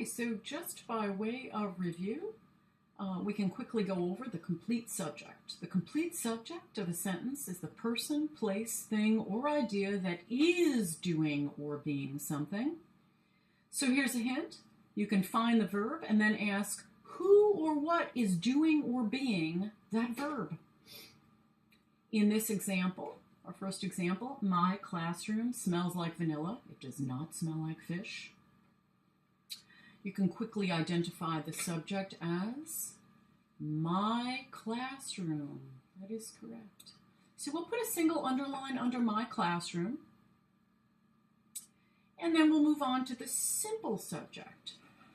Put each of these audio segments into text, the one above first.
Okay, so just by way of review, we can quickly go over the complete subject. The complete subject of a sentence is the person, place, thing, or idea that is doing or being something. So here's a hint. You can find the verb and then ask who or what is doing or being that verb. In this example, our first example, my classroom smells like vanilla. It does not smell like fish. You can quickly identify the subject as my classroom. That is correct. So we'll put a single underline under my classroom. And then we'll move on to the simple subject.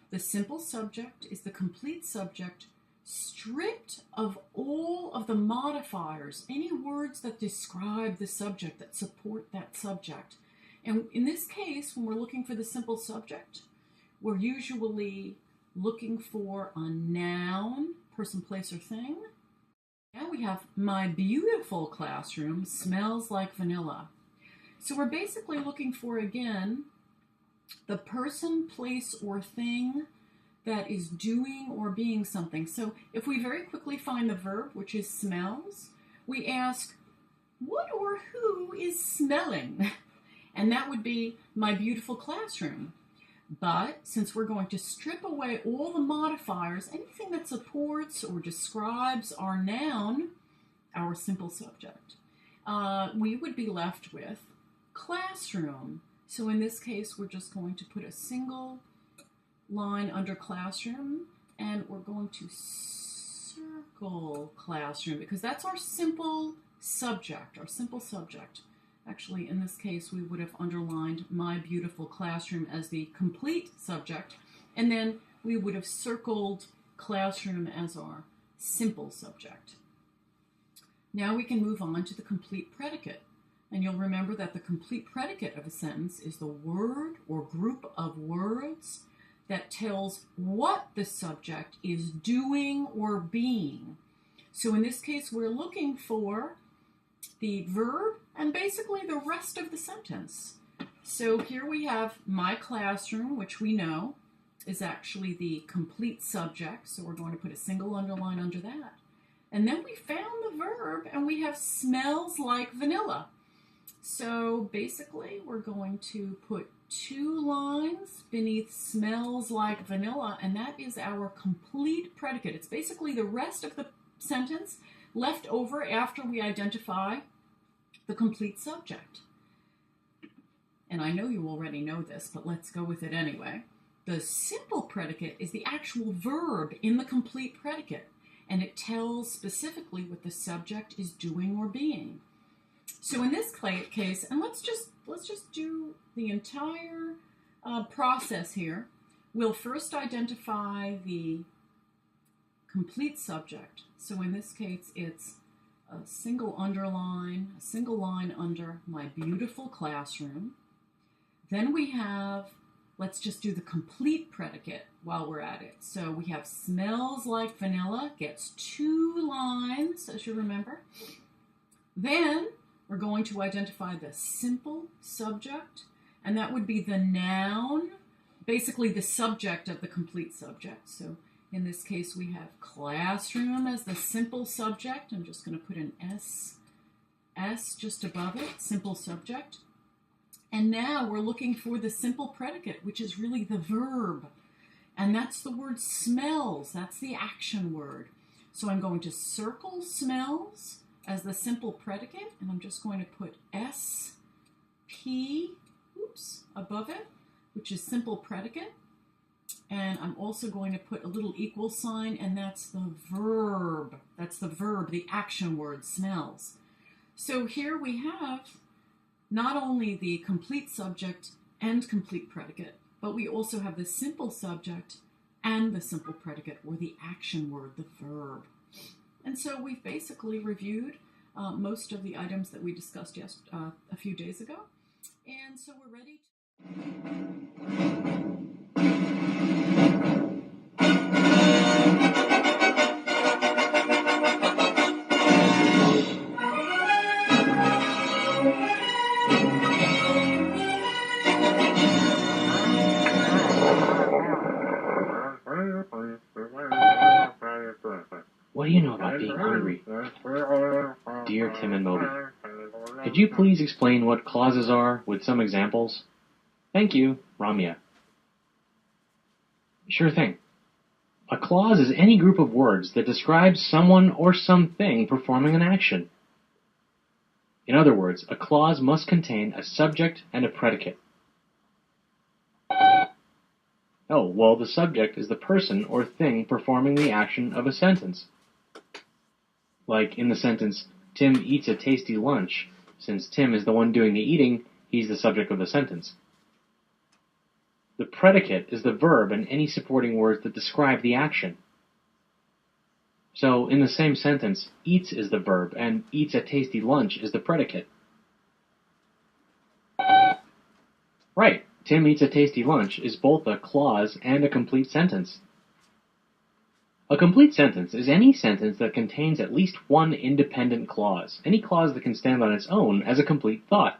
The simple subject is the complete subject stripped of all of the modifiers, any words that describe the subject, that support that subject. And in this case, when we're looking for the simple subject, we're usually looking for a noun, person, place, or thing. Now we have my beautiful classroom smells like vanilla. So we're basically looking for, again, the person, place, or thing that is doing or being something. So if we very quickly find the verb, which is smells, we ask, what or who is smelling? And that would be my beautiful classroom. But since we're going to strip away all the modifiers, anything that supports or describes our noun, our simple subject, we would be left with classroom. So in this case, we're just going to put a single line under classroom, and we're going to circle classroom because that's our simple subject, Actually, in this case, we would have underlined my beautiful classroom as the complete subject, and then we would have circled classroom as our simple subject. Now we can move on to the complete predicate. And you'll remember that the complete predicate of a sentence is the word or group of words that tells what the subject is doing or being. So in this case, we're looking for the verb and basically the rest of the sentence. So here we have my classroom, which we know is actually the complete subject. So we're going to put a single underline under that. And then we found the verb and we have smells like vanilla. So basically, we're going to put 2 lines beneath smells like vanilla, and that is our complete predicate. It's basically the rest of the sentence left over after we identify the complete subject. And I know you already know this, but let's go with it anyway. The simple predicate is the actual verb in the complete predicate, and it tells specifically what the subject is doing or being. So in this case, and let's just do the entire process here. We'll first identify the complete subject. So in this case, it's a single underline, a single line under my beautiful classroom. Then we have, let's just do the complete predicate while we're at it. So we have smells like vanilla, gets 2 lines, as you remember. Then we're going to identify the simple subject, and that would be the noun, basically the subject of the complete subject. So in this case, we have classroom as the simple subject. I'm just going to put an S just above it, simple subject. And now we're looking for the simple predicate, which is really the verb. And that's the word smells. That's the action word. So I'm going to circle smells as the simple predicate, and I'm just going to put SP, above it, which is simple predicate. And I'm also going to put a little equal sign, and that's the verb. That's the verb, the action word, smells. So here we have not only the complete subject and complete predicate, but we also have the simple subject and the simple predicate, or the action word, the verb. And so we've basically reviewed most of the items that we discussed a few days ago. And so we're ready to do you know about being hungry? Dear Tim and Moby, could you please explain what clauses are with some examples? Thank you, Ramya. Sure thing. A clause is any group of words that describes someone or something performing an action. In other words, a clause must contain a subject and a predicate. Oh, well, the subject is the person or thing performing the action of a sentence. Like in the sentence, Tim eats a tasty lunch. Since Tim is the one doing the eating, he's the subject of the sentence. The predicate is the verb and any supporting words that describe the action. So, in the same sentence, eats is the verb and eats a tasty lunch is the predicate. Right, Tim eats a tasty lunch is both a clause and a complete sentence. A complete sentence is any sentence that contains at least one independent clause, any clause that can stand on its own as a complete thought.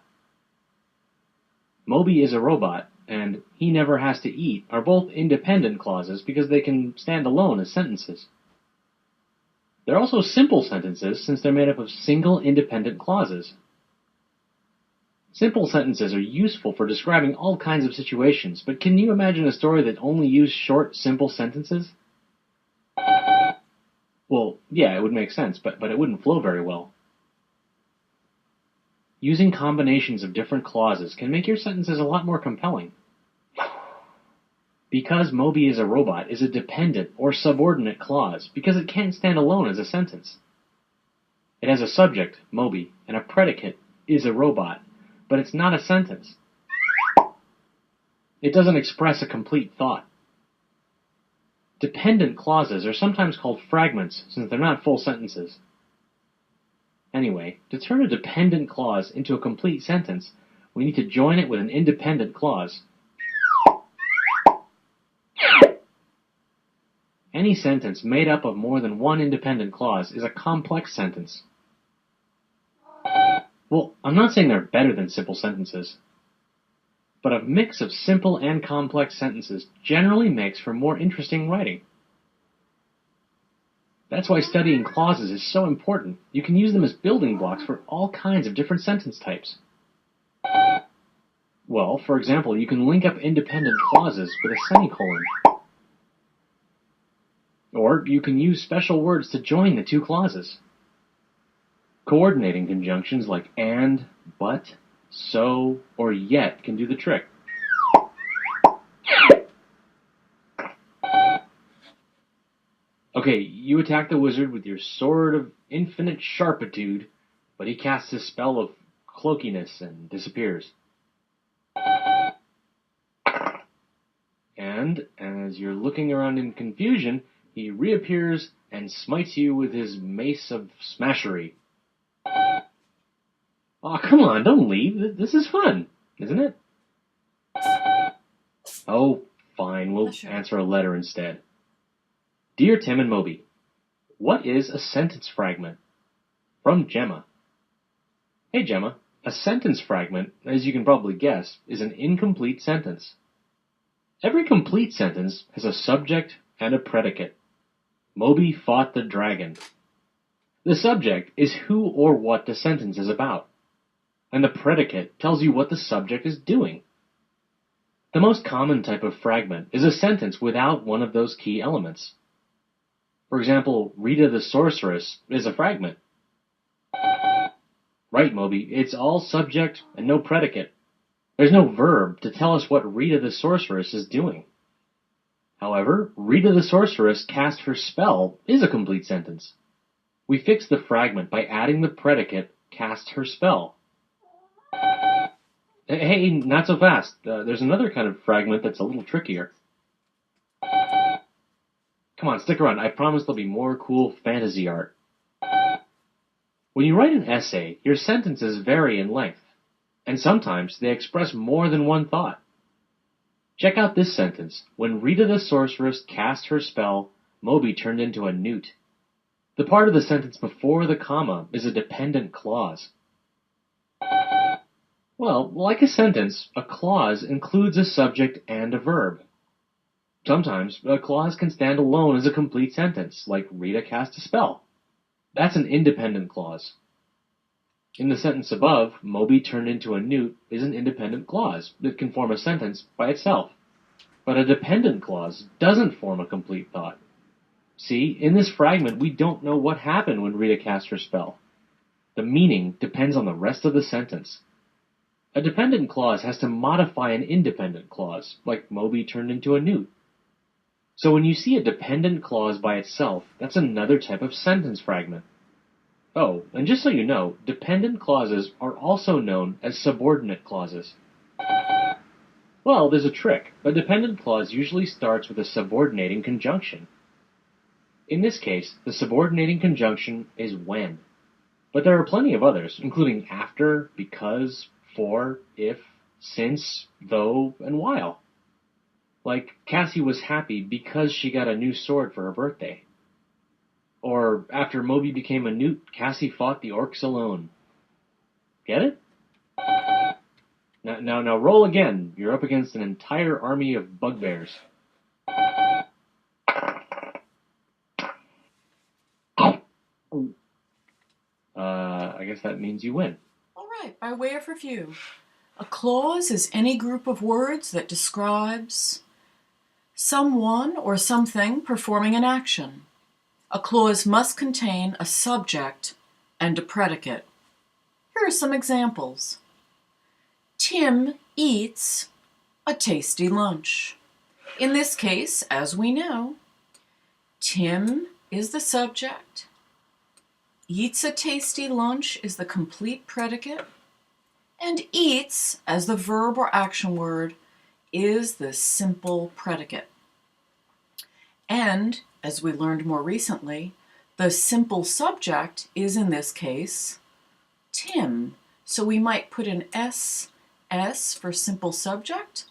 Moby is a robot, and he never has to eat are both independent clauses because they can stand alone as sentences. They're also simple sentences since they're made up of single independent clauses. Simple sentences are useful for describing all kinds of situations, but can you imagine a story that only used short, simple sentences? Well, yeah, it would make sense, but it wouldn't flow very well. Using combinations of different clauses can make your sentences a lot more compelling. Because Moby is a robot is a dependent or subordinate clause because it can't stand alone as a sentence. It has a subject, Moby, and a predicate, is a robot, but it's not a sentence. It doesn't express a complete thought. Dependent clauses are sometimes called fragments since they're not full sentences. Anyway, to turn a dependent clause into a complete sentence, we need to join it with an independent clause. Any sentence made up of more than one independent clause is a complex sentence. Well, I'm not saying they're better than simple sentences, but a mix of simple and complex sentences generally makes for more interesting writing. That's why studying clauses is so important. You can use them as building blocks for all kinds of different sentence types. Well, for example, you can link up independent clauses with a semicolon. Or you can use special words to join the two clauses. Coordinating conjunctions like and, but, so, or yet can do the trick. Okay, you attack the wizard with your sword of infinite sharpitude, but he casts his spell of cloakiness and disappears. And, as you're looking around in confusion, he reappears and smites you with his mace of smashery. Aw, come on, don't leave. This is fun, isn't it? Oh, fine, we'll answer a letter instead. Dear Tim and Moby, what is a sentence fragment? From Gemma. Hey Gemma, a sentence fragment, as you can probably guess, is an incomplete sentence. Every complete sentence has a subject and a predicate. Moby fought the dragon. The subject is who or what the sentence is about, and the predicate tells you what the subject is doing. The most common type of fragment is a sentence without one of those key elements. For example, Rita the sorceress is a fragment. Right, Moby, it's all subject and no predicate. There's no verb to tell us what Rita the sorceress is doing. However, Rita the sorceress cast her spell is a complete sentence. We fix the fragment by adding the predicate cast her spell. Hey, not so fast. There's another kind of fragment that's a little trickier. Come on, stick around. I promise there'll be more cool fantasy art. When you write an essay, your sentences vary in length, and sometimes they express more than one thought. Check out this sentence. When Rita the sorceress cast her spell, Moby turned into a newt. The part of the sentence before the comma is a dependent clause. Well, like a sentence, a clause includes a subject and a verb. Sometimes a clause can stand alone as a complete sentence, like Rita cast a spell. That's an independent clause. In the sentence above, Moby turned into a newt is an independent clause that can form a sentence by itself. But a dependent clause doesn't form a complete thought. See, in this fragment, we don't know what happened when Rita cast her spell. The meaning depends on the rest of the sentence. A dependent clause has to modify an independent clause, like Moby turned into a newt. So when you see a dependent clause by itself, that's another type of sentence fragment. Oh, and just so you know, dependent clauses are also known as subordinate clauses. Well, there's a trick. A dependent clause usually starts with a subordinating conjunction. In this case, the subordinating conjunction is when. But there are plenty of others, including after, because, for, if, since, though, and while. Like, Cassie was happy because she got a new sword for her birthday. Or, after Moby became a newt, Cassie fought the orcs alone. Get it? Now roll again. You're up against an entire army of bugbears. I guess that means you win. All right, by way of review. A clause is any group of words that describes someone or something performing an action. A clause must contain a subject and a predicate. Here are some examples. Tim eats a tasty lunch. In this case, as we know, Tim is the subject, eats a tasty lunch is the complete predicate, and eats, as the verb or action word, is the simple predicate. And, as we learned more recently, the simple subject is, in this case, Tim. So we might put an S for simple subject,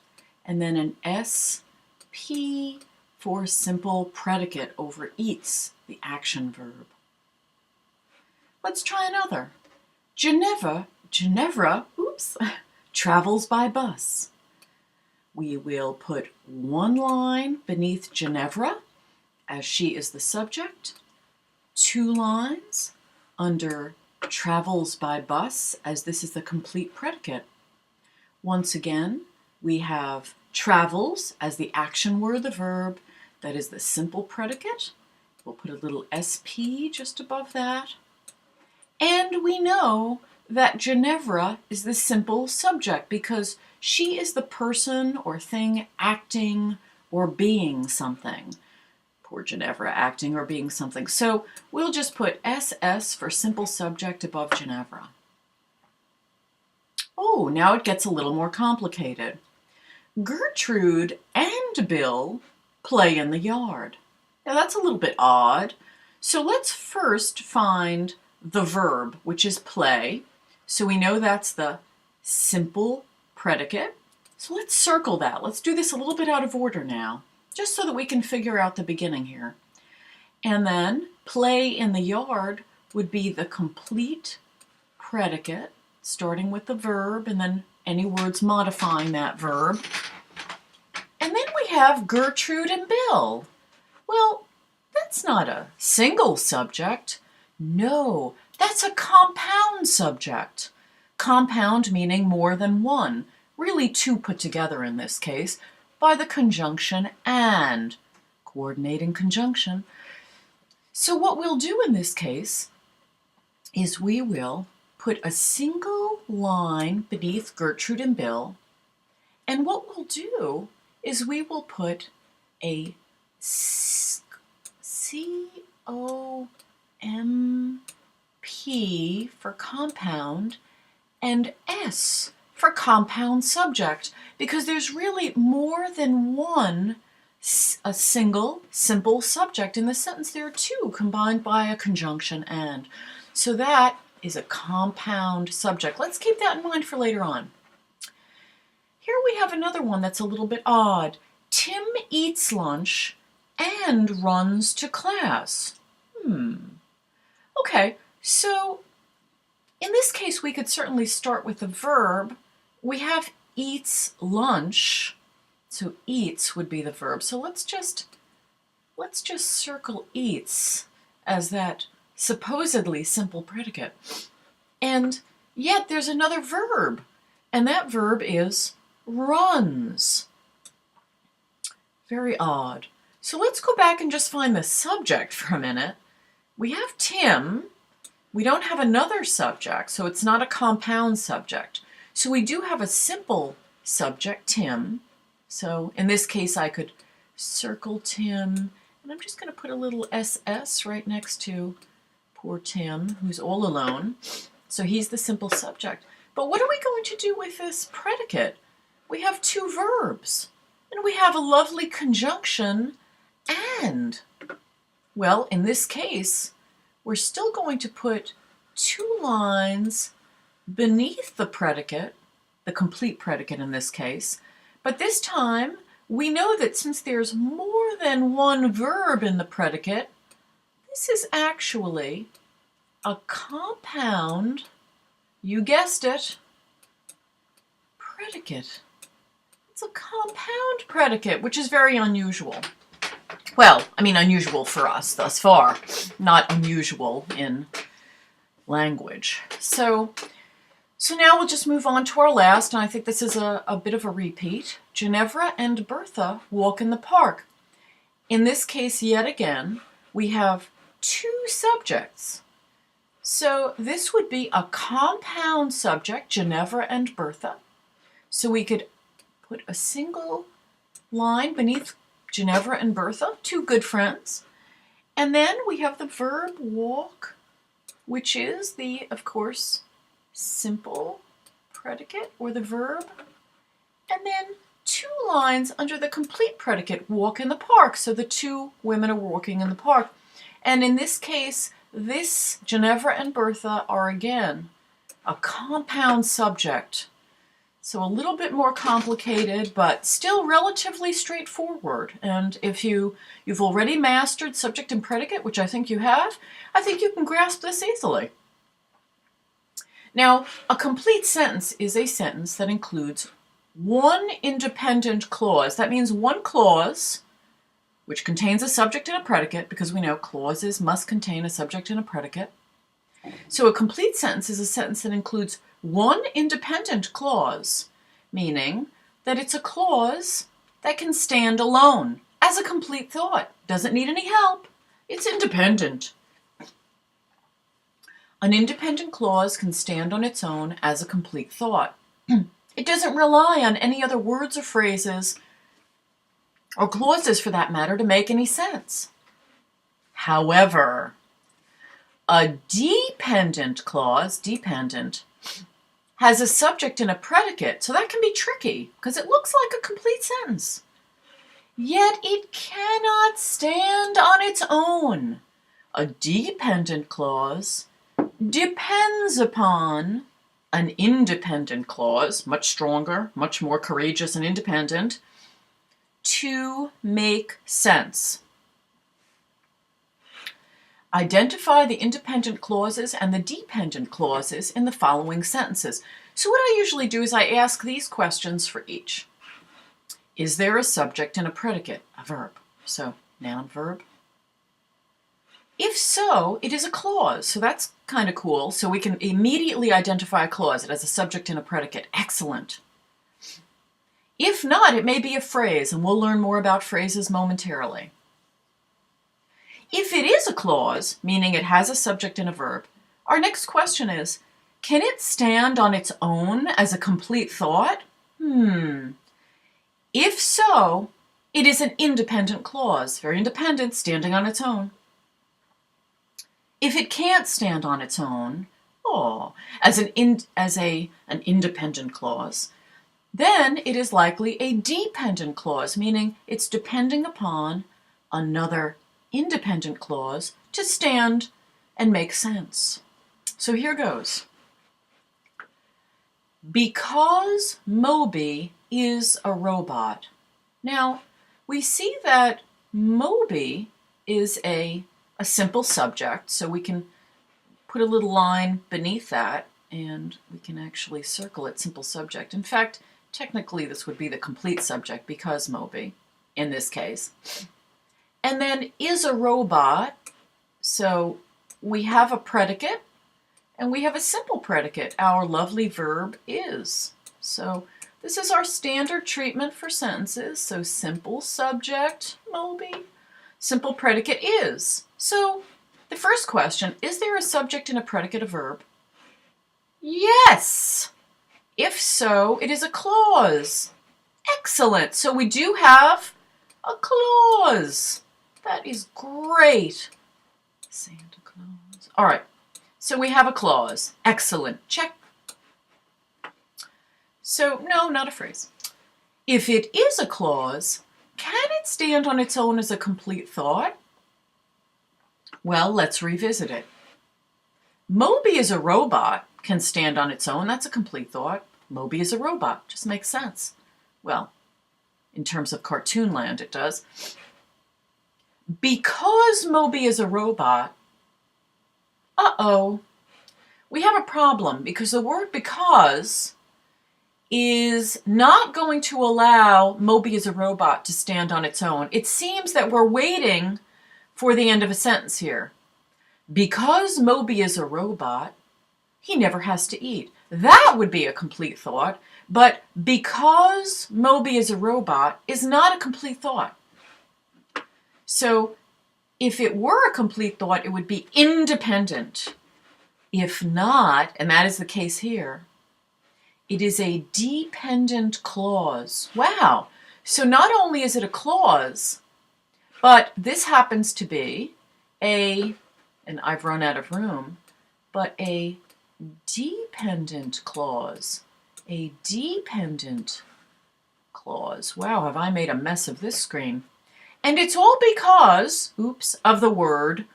and then an SP for simple predicate over eats, the action verb. Let's try another. Ginevra, travels by bus. We will put one line beneath Ginevra, as she is the subject, 2 lines under travels by bus, as this is the complete predicate. Once again, we have travels as the action word, the verb, that is the simple predicate. We'll put a little SP just above that. And we know that Ginevra is the simple subject because she is the person or thing acting or being something. Poor Ginevra, acting or being something. So we'll just put SS for simple subject above Ginevra. Oh, now it gets a little more complicated. Gertrude and Bill play in the yard. Now that's a little bit odd. So let's first find the verb, which is play. So we know that's the simple predicate. So let's circle that. Let's do this a little bit out of order now, just so that we can figure out the beginning here. And then play in the yard would be the complete predicate, starting with the verb and then any words modifying that verb. And then we have Gertrude and Bill. Well, that's not a single subject. No, that's a compound subject. Compound meaning more than one, really 2 put together in this case, by the conjunction and, coordinating conjunction. So what we'll do in this case is we will put a single line beneath Gertrude and Bill, and what we'll do is we will put a COMP for compound and S for compound subject, because there's really more than one a single simple subject in the sentence. There are 2 combined by a conjunction and. So that is a compound subject. Let's keep that in mind for later on. Here we have another one that's a little bit odd. Tim eats lunch and runs to class. Okay, so in this case we could certainly start with the verb. We have eats lunch, So eats would be the verb. So let's just circle eats as that supposedly simple predicate. And yet there's another verb, and that verb is runs. Very odd. So let's go back and just find the subject for a minute. We have Tim. We don't have another subject, so it's not a compound subject. So we do have a simple subject, Tim. So in this case, I could circle Tim, and I'm just going to put a little SS right next to poor Tim, who's all alone. So he's the simple subject. But what are we going to do with this predicate? We have two verbs, and we have a lovely conjunction, and. Well, in this case, we're still going to put two lines beneath the predicate, the complete predicate in this case, but this time we know that since there's more than one verb in the predicate, this is actually a compound, you guessed it, predicate. It's a compound predicate, which is very unusual. Well, I mean unusual for us thus far, not unusual in language. So now we'll just move on to our last, and I think this is a bit of a repeat. Ginevra and Bertha walk in the park. In this case, yet again, we have two subjects. So this would be a compound subject, Ginevra and Bertha. So we could put a single line beneath Ginevra and Bertha, two good friends. And then we have the verb walk, which is the, of course, simple predicate, or the verb. And then two lines under the complete predicate, walk in the park. So the two women are walking in the park. And in this case, this Ginevra and Bertha are again a compound subject. So a little bit more complicated, but still relatively straightforward. And if you've already mastered subject and predicate, which I think you have, I think you can grasp this easily. Now, a complete sentence is a sentence that includes one independent clause. That means one clause which contains a subject and a predicate, because we know clauses must contain a subject and a predicate. So a complete sentence is a sentence that includes one independent clause, meaning that it's a clause that can stand alone as a complete thought. Doesn't need any help. It's independent. An independent clause can stand on its own as a complete thought. It doesn't rely on any other words or phrases, or clauses for that matter, to make any sense. However, a dependent clause, dependent, has a subject and a predicate, so that can be tricky because it looks like a complete sentence. Yet it cannot stand on its own. A dependent clause depends upon an independent clause, much stronger, much more courageous and independent, to make sense. Identify the independent clauses and the dependent clauses in the following sentences. So what I usually do is I ask these questions for each. Is there a subject and a predicate, a verb? So noun, verb. If so, it is a clause. So that's kind of cool. So we can immediately identify a clause. It has a subject and a predicate. Excellent. If not, it may be a phrase, and we'll learn more about phrases momentarily. If it is a clause, meaning it has a subject and a verb, our next question is, can it stand on its own as a complete thought? If so, it is an independent clause, very independent, standing on its own. If it can't stand on its own, as an independent clause, then it is likely a dependent clause, meaning it's depending upon another independent clause to stand and make sense. So here goes. Because Moby is a robot. Now, we see that Moby is a simple subject, so we can put a little line beneath that, and we can actually circle it, simple subject. In fact, technically this would be the complete subject because Moby, in this case. And then is a robot, so we have a predicate and we have a simple predicate. Our lovely verb is. So this is our standard treatment for sentences. So simple subject, Moby. Simple predicate is. So the first question, is there a subject and a predicate, a verb? Yes! If so, it is a clause. Excellent. So we do have a clause. That is great. Santa Claus. All right. So we have a clause. Excellent. Check. So, no, not a phrase. If it is a clause, can it stand on its own as a complete thought? Well, let's revisit it. Moby is a robot can stand on its own. That's a complete thought. Moby is a robot. Just makes sense. Well, in terms of cartoon land, it does. Because Moby is a robot, we have a problem because the word because is not going to allow Moby as a robot to stand on its own. It seems that we're waiting for the end of a sentence here. Because Moby is a robot, he never has to eat. That would be a complete thought, but because Moby is a robot is not a complete thought. So if it were a complete thought, it would be independent. If not, and that is the case here, it is a dependent clause. Wow. So not only is it a clause, but this happens to be and I've run out of room, but a dependent clause. A dependent clause. Wow, have I made a mess of this screen. And it's all because, of the word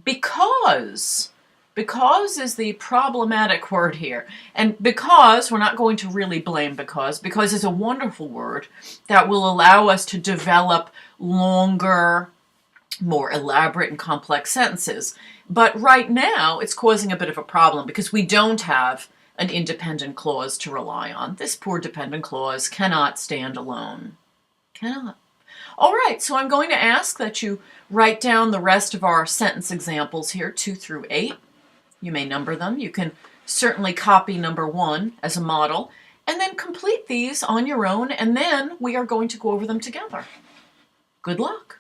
because. Because is the problematic word here. And because, we're not going to really blame because is a wonderful word that will allow us to develop longer, more elaborate and complex sentences. But right now, it's causing a bit of a problem because we don't have an independent clause to rely on. This poor dependent clause cannot stand alone. Cannot. All right, so I'm going to ask that you write down the rest of our sentence examples here, 2 through 8. You may number them. You can certainly copy number 1 as a model, and then complete these on your own, and then we are going to go over them together. Good luck.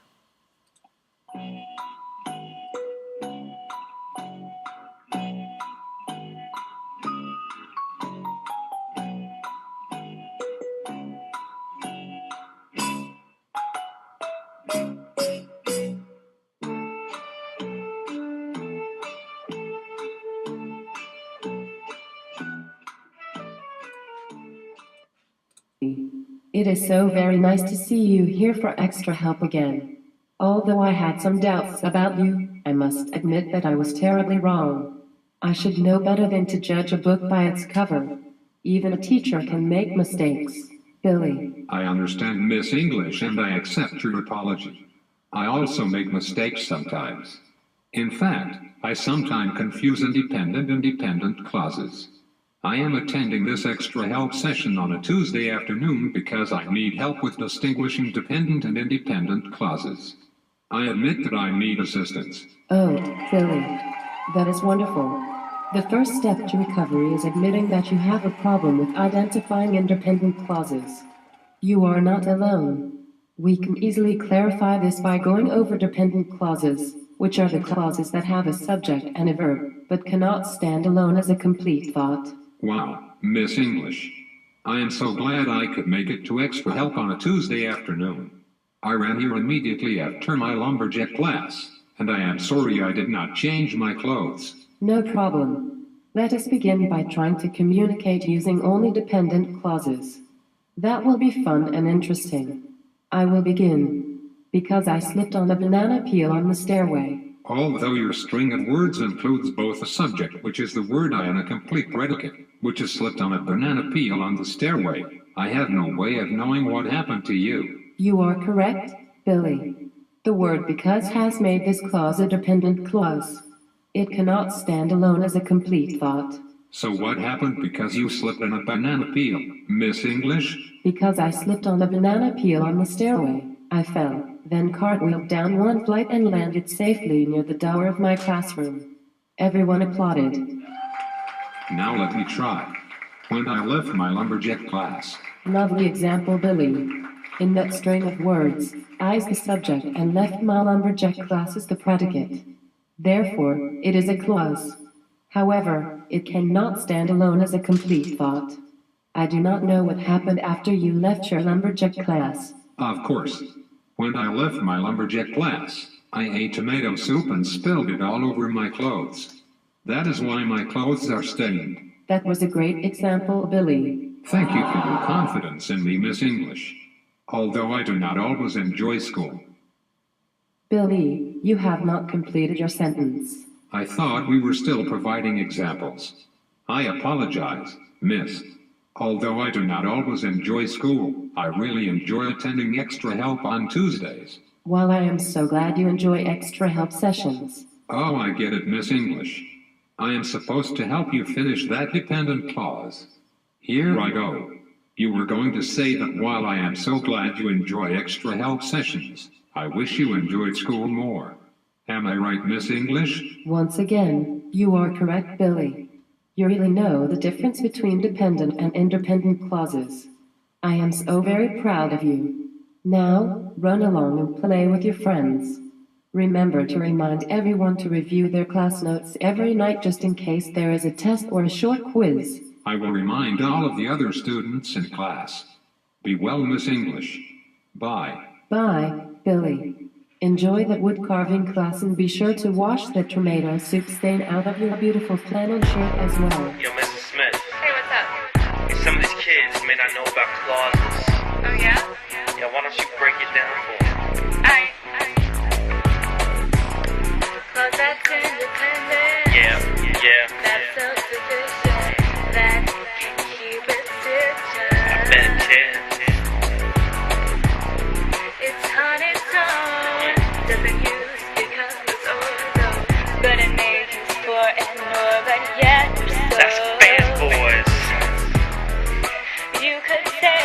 It is so very nice to see you here for extra help again. Although I had some doubts about you, I must admit that I was terribly wrong. I should know better than to judge a book by its cover. Even a teacher can make mistakes. Billy. I understand Miss English and I accept your apology. I also make mistakes sometimes. In fact, I sometimes confuse independent and dependent clauses. I am attending this extra help session on a Tuesday afternoon because I need help with distinguishing dependent and independent clauses. I admit that I need assistance. Oh, Billy. That is wonderful. The first step to recovery is admitting that you have a problem with identifying independent clauses. You are not alone. We can easily clarify this by going over dependent clauses, which are the clauses that have a subject and a verb, but cannot stand alone as a complete thought. Wow, Miss English. I am so glad I could make it to extra help on a Tuesday afternoon. I ran here immediately after my lumberjack class, and I am sorry I did not change my clothes. No problem. Let us begin by trying to communicate using only dependent clauses. That will be fun and interesting. I will begin. Because I slipped on a banana peel on the stairway. Although your string of words includes both a subject, which is the word I, and a complete predicate, which is slipped on a banana peel on the stairway, I have no way of knowing what happened to you. You are correct, Billy. The word because has made this clause a dependent clause. It cannot stand alone as a complete thought. So what happened because you slipped on a banana peel, Miss English? Because I slipped on a banana peel on the stairway. I fell, then cartwheeled down one flight and landed safely near the door of my classroom. Everyone applauded. Now let me try. When I left my lumberjack class. Lovely example, Billy. In that string of words, I is the subject and left my lumberjack class is the predicate. Therefore, it is a clause. However, it cannot stand alone as a complete thought. I do not know what happened after you left your lumberjack class. Of course. When I left my lumberjack class, I ate tomato soup and spilled it all over my clothes. That is why my clothes are stained. That was a great example, Billy. Thank you for your confidence in me, Miss English. Although I do not always enjoy school. Billy, you have not completed your sentence. I thought we were still providing examples. I apologize, miss. Although I do not always enjoy school, I really enjoy attending extra help on Tuesdays. While I am so glad you enjoy extra help sessions. Oh, I get it, Miss English. I am supposed to help you finish that dependent clause. Here I go. You were going to say that while I am so glad you enjoy extra help sessions, I wish you enjoyed school more. Am I right, Miss English? Once again, you are correct, Billy. You really know the difference between dependent and independent clauses. I am so very proud of you. Now, run along and play with your friends. Remember to remind everyone to review their class notes every night just in case there is a test or a short quiz. I will remind all of the other students in class. Be well, Miss English. Bye. Bye, Billy. Enjoy that wood carving class and be sure to wash the tomato soup stain out of your beautiful flannel shirt as well. Yo, Mrs. Smith. Hey, what's up? Hey, some of these kids may not know about clauses. Oh, yeah? Yeah, why don't you break it down for me? Alright. Cause that's independent. Yeah. That's self-sufficient. That can keep it I different. bet it can. It's on its own. Doesn't use because it's ortho. But it may use for and more, but yet you're so. That's fanboys. You could say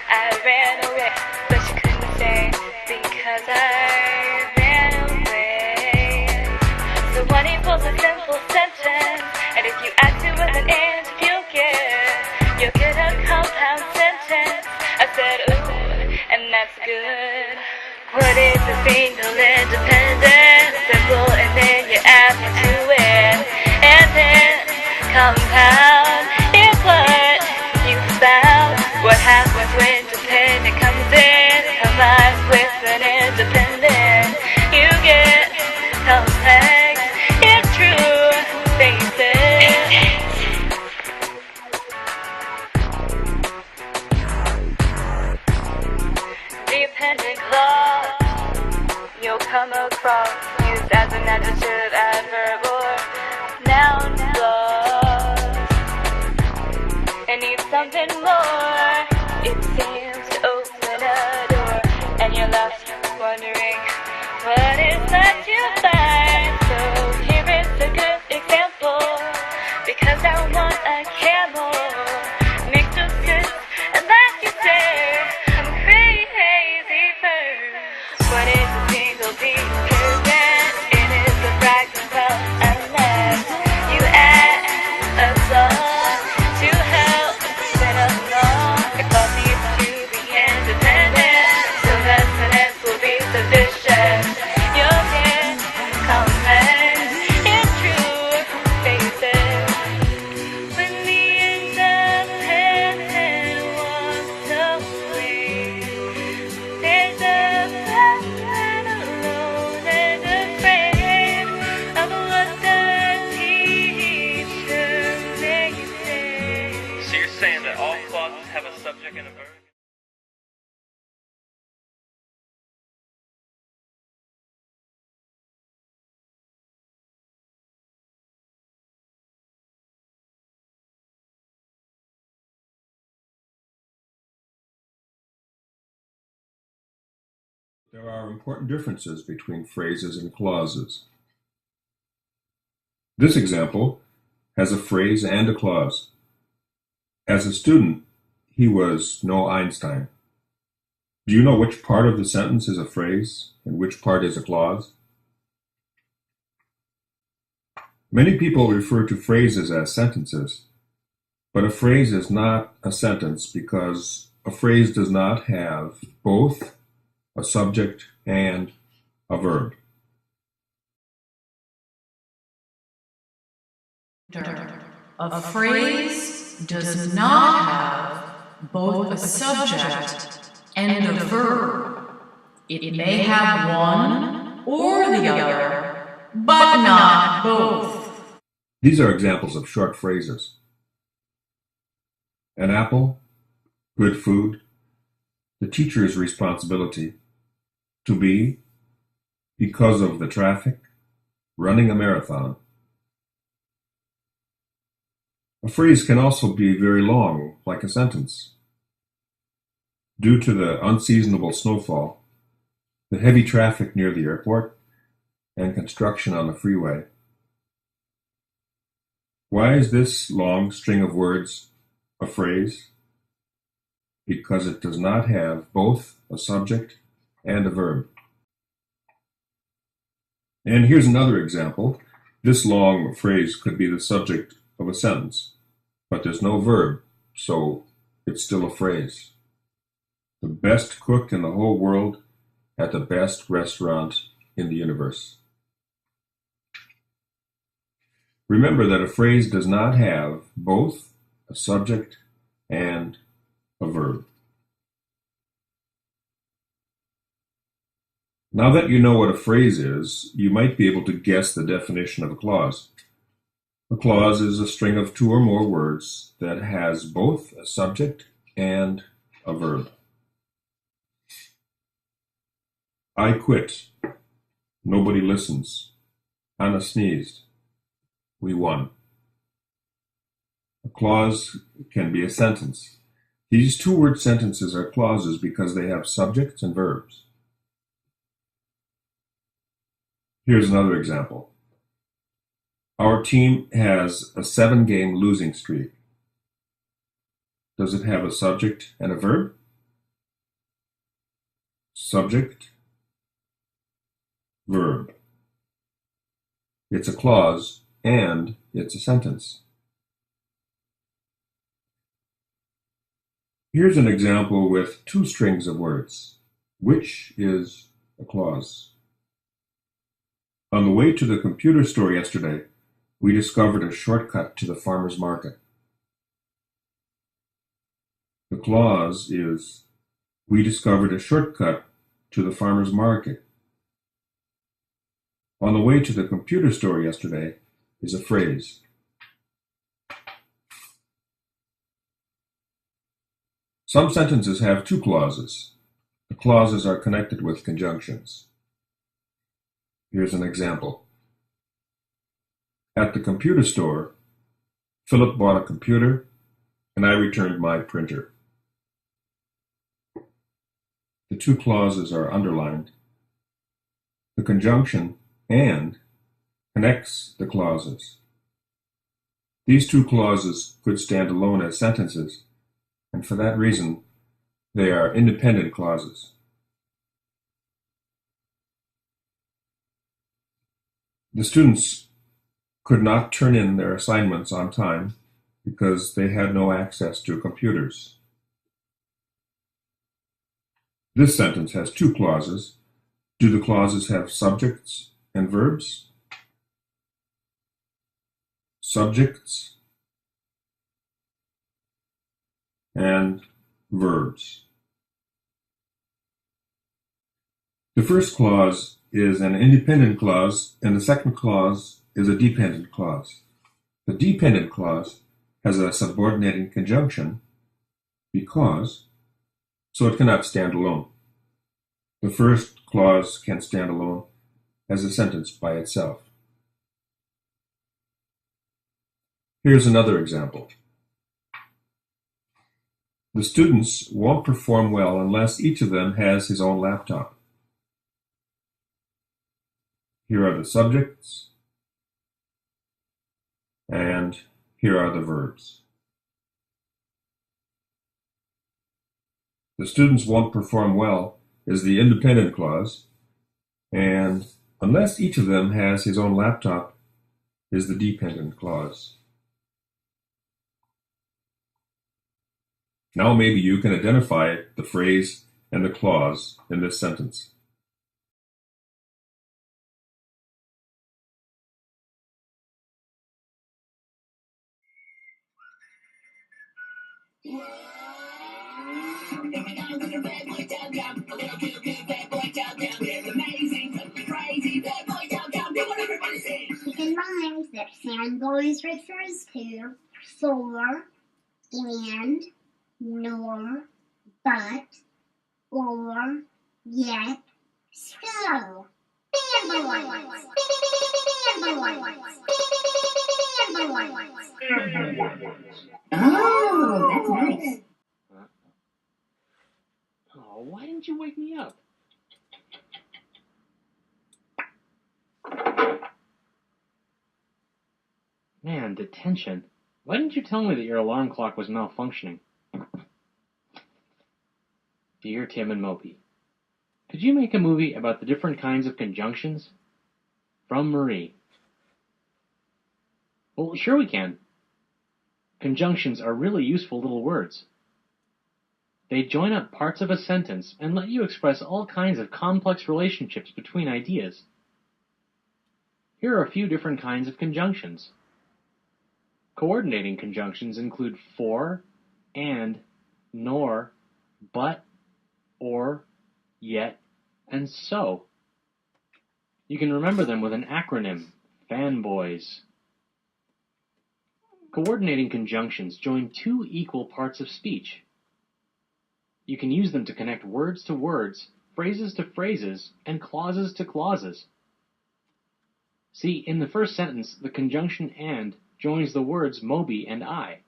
I ran away, but you couldn't say because I ran away. So one equals a simple sentence, and if you add to it an and, you'll get a compound sentence. I said ooh, and that's good. What is a single independent? Simple, and then you add to it, and then compound is what you found. What happens when dependent comes in, combines with an independent? You get complex, it's true, face it. Dependent clause, you'll come across used as an adjective, adverb, or noun clause. It needs something more. It seems to open a door, and you're left wondering what is that you find. So here is a good example, because I want a camel mixed with this and that you say I'm crazy for. What is a single dependent? It is a fragment of unless you add a clause to help set up law. It all needs to be independent, so the sentence will be sufficient. You'll get complex, it's true, face it. When the independent walks away, there's a person alone and afraid of what the teacher may say. So you're saying that all clauses have a subject and a verb? There are important differences between phrases and clauses. This example has a phrase and a clause. As a student, he was no Einstein. Do you know which part of the sentence is a phrase and which part is a clause? Many people refer to phrases as sentences, but a phrase is not a sentence because a phrase does not have both a subject and a verb. A phrase does not have both a subject and a verb. It may have one or the other, but not both. These are examples of short phrases. An apple, good food, the teacher's responsibility, to be, because of the traffic, running a marathon. A phrase can also be very long, like a sentence. Due to the unseasonable snowfall, the heavy traffic near the airport, and construction on the freeway. Why is this long string of words a phrase? Because it does not have both a subject and a verb. And here's another example. This long phrase could be the subject of a sentence, but there's no verb, so it's still a phrase. The best cook in the whole world at the best restaurant in the universe. Remember that a phrase does not have both a subject and a verb. Now that you know what a phrase is, you might be able to guess the definition of a clause. A clause is a string of two or more words that has both a subject and a verb. I quit. Nobody listens. Anna sneezed. We won. A clause can be a sentence. These two-word sentences are clauses because they have subjects and verbs. Here's another example. Our team has a 7-game losing streak. Does it have a subject and a verb? Subject, verb. It's a clause and it's a sentence. Here's an example with two strings of words. Which is a clause? On the way to the computer store yesterday, we discovered a shortcut to the farmer's market. The clause is, we discovered a shortcut to the farmer's market. On the way to the computer store yesterday is a phrase. Some sentences have two clauses. The clauses are connected with conjunctions. Here's an example. At the computer store, Philip bought a computer and I returned my printer. The two clauses are underlined. The conjunction and connects the clauses. These two clauses could stand alone as sentences, and for that reason, they are independent clauses. The students could not turn in their assignments on time because they had no access to computers. This sentence has two clauses. Do the clauses have subjects and verbs? Subjects and verbs. The first clause is an independent clause, and the second clause is a dependent clause. The dependent clause has a subordinating conjunction because, so it cannot stand alone. The first clause can stand alone as a sentence by itself. Here's another example. The students won't perform well unless each of them has his own laptop. Here are the subjects And here are the verbs. The students won't perform well is the independent clause, and unless each of them has his own laptop is the dependent clause. Now maybe you can identify the phrase and the clause in this sentence. Keep in mind that fanboys refers to for, and, nor, but, or, yet, so. Fanboys! Fanboys! Fanboys! Oh, that's nice. Oh, why didn't you wake me up? Man, detention. Why didn't you tell me that your alarm clock was malfunctioning? Dear Tim and Moby, could you make a movie about the different kinds of conjunctions? From Marie. Well, sure we can. Conjunctions are really useful little words. They join up parts of a sentence and let you express all kinds of complex relationships between ideas. Here are a few different kinds of conjunctions. Coordinating conjunctions include for, and, nor, but, or, yet, and so. You can remember them with an acronym, fanboys. Coordinating conjunctions join two equal parts of speech. You can use them to connect words to words, phrases to phrases, and clauses to clauses. See, in the first sentence, the conjunction and joins the words Moby and I.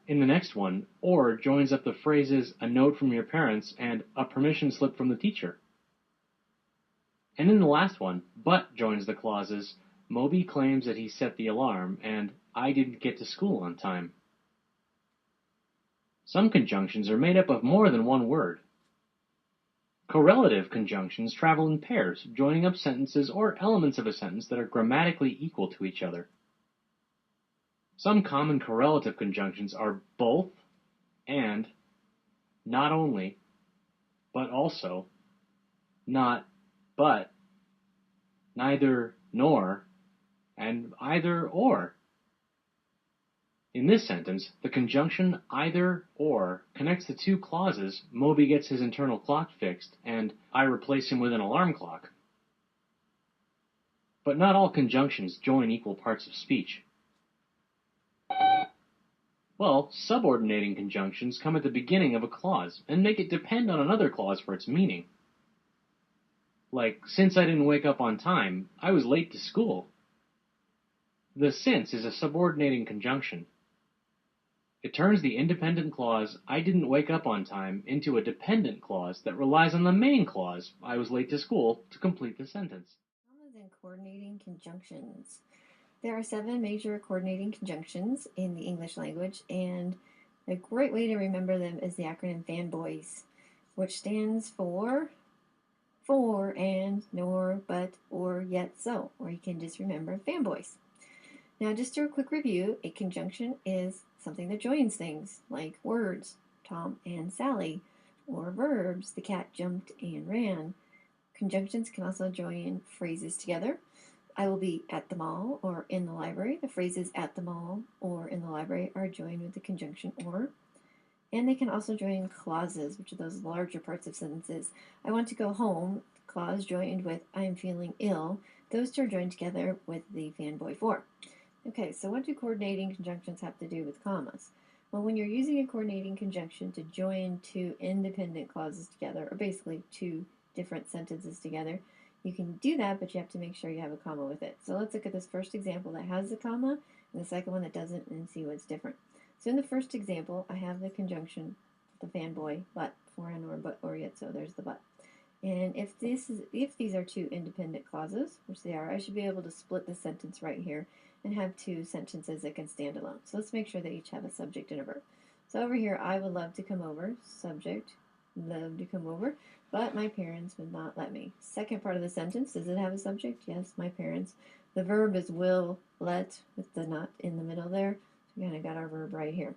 In the next one, or joins up the phrases a note from your parents and a permission slip from the teacher. And in the last one, but joins the clauses Moby claims that he set the alarm and I didn't get to school on time. Some conjunctions are made up of more than one word. Correlative conjunctions travel in pairs, joining up sentences or elements of a sentence that are grammatically equal to each other. Some common correlative conjunctions are both, and, not only, but also, not, but, neither, nor, and either, or. In this sentence, the conjunction either, or connects the two clauses Moby gets his internal clock fixed and I replace him with an alarm clock. But not all conjunctions join equal parts of speech. Well, subordinating conjunctions come at the beginning of a clause and make it depend on another clause for its meaning. Like, since I didn't wake up on time, I was late to school. The since is a subordinating conjunction. It turns the independent clause, I didn't wake up on time, into a dependent clause that relies on the main clause, I was late to school, to complete the sentence. Commas and coordinating conjunctions. There are 7 major coordinating conjunctions in the English language, and a great way to remember them is the acronym FANBOYS, which stands for and, nor, but, or, yet, so, or you can just remember fanboys. Now, just do a quick review. A conjunction is something that joins things, like words, Tom and Sally, or verbs, the cat jumped and ran. Conjunctions can also join phrases together. I will be at the mall or in the library. The phrases at the mall or in the library are joined with the conjunction or. And they can also join clauses, which are those larger parts of sentences. I want to go home, clause joined with I am feeling ill. Those two are joined together with the fanboy for. Okay, so what do coordinating conjunctions have to do with commas? Well, when you're using a coordinating conjunction to join two independent clauses together, or basically two different sentences together, you can do that, but you have to make sure you have a comma with it. So let's look at this first example that has the comma, and the second one that doesn't, and see what's different. So in the first example, I have the conjunction, the fanboy, but, for and, or, but, or, yet, so. There's the but. And if these are two independent clauses, which they are, I should be able to split the sentence right here and have two sentences that can stand alone. So let's make sure they each have a subject and a verb. So over here, I would love to come over, subject, love to come over, but my parents would not let me. Second part of the sentence, does it have a subject? Yes, my parents. The verb is will, let, with the not in the middle there. So we kind of got our verb right here.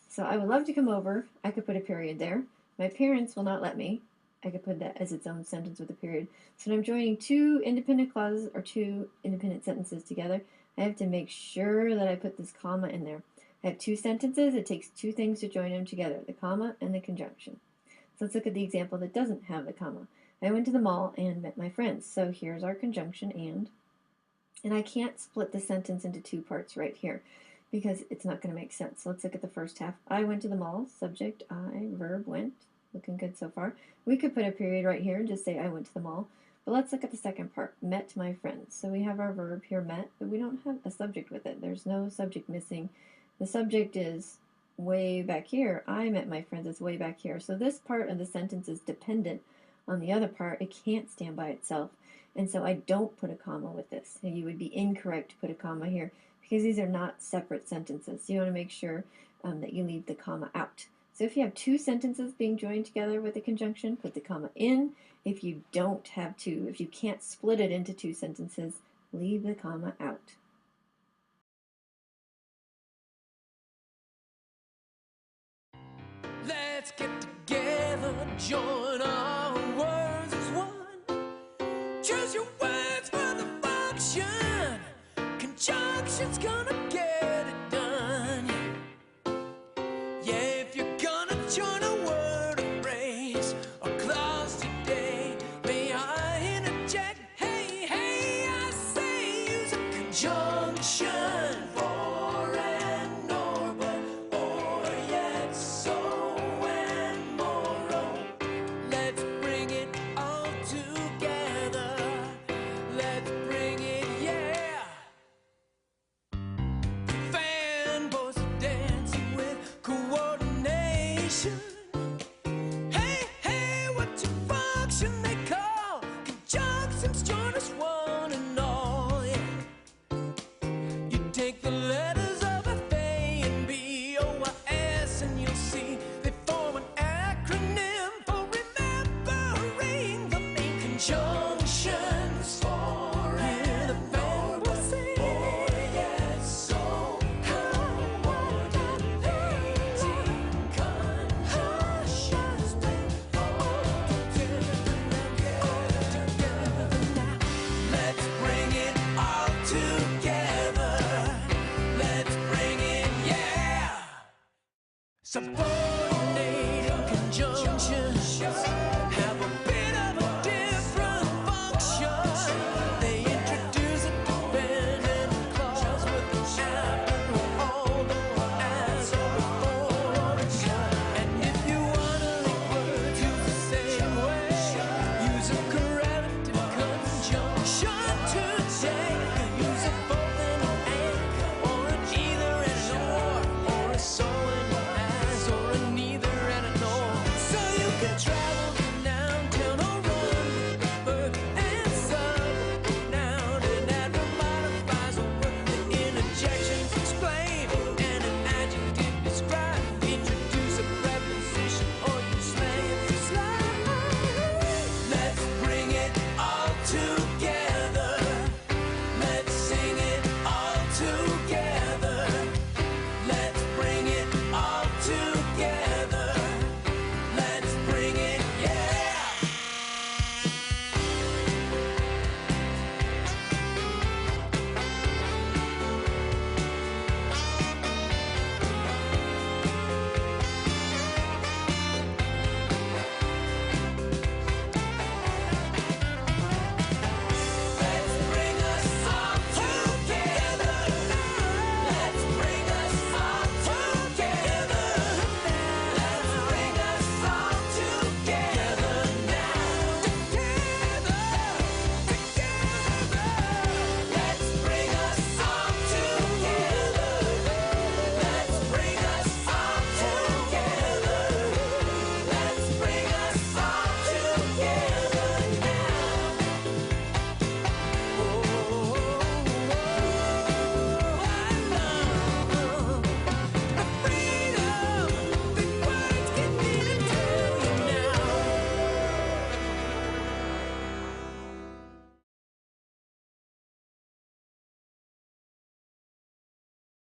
So I would love to come over. I could put a period there. My parents will not let me. I could put that as its own sentence with a period. So when I'm joining two independent clauses or two independent sentences together, I have to make sure that I put this comma in there. I have two sentences. It takes two things to join them together, the comma and the conjunction. So let's look at the example that doesn't have the comma. I went to the mall and met my friends. So here's our conjunction and I can't split the sentence into two parts right here because it's not going to make sense. So let's look at the first half. I went to the mall, subject, I, verb, went. Looking good so far. We could put a period right here and just say I went to the mall. But let's look at the second part, met my friends. So we have our verb here, met, but we don't have a subject with it. There's no subject missing. The subject is way back here. I met my friends is way back here. So this part of the sentence is dependent on the other part. It can't stand by itself. And so I don't put a comma with this. And you would be incorrect to put a comma here because these are not separate sentences. So you want to make sure that you leave the comma out. So if you have two sentences being joined together with a conjunction, put the comma in. If you don't have two, if you can't split it into two sentences, leave the comma out. Let's get together, join our words as one. Choose your words for the function. Conjunction's gonna get it done. Yeah, if you're gonna join a word, a phrase, or clause today, may I interject? Hey, hey, I say use a conjunction for and or, but, or yet, so and more. Oh, let's bring it all together. Let's bring it, yeah. Fanboys are dancing with coordination. Hey, hey, what's your function they call? Conjunctions join us one and all, yeah. You take the letters of F, A, and B, O, S, and you'll see they form an acronym for remembering the main conjunctions. For and the fanboys sing, or yet, so let's bring it all together. Let's bring it, yeah. Suppose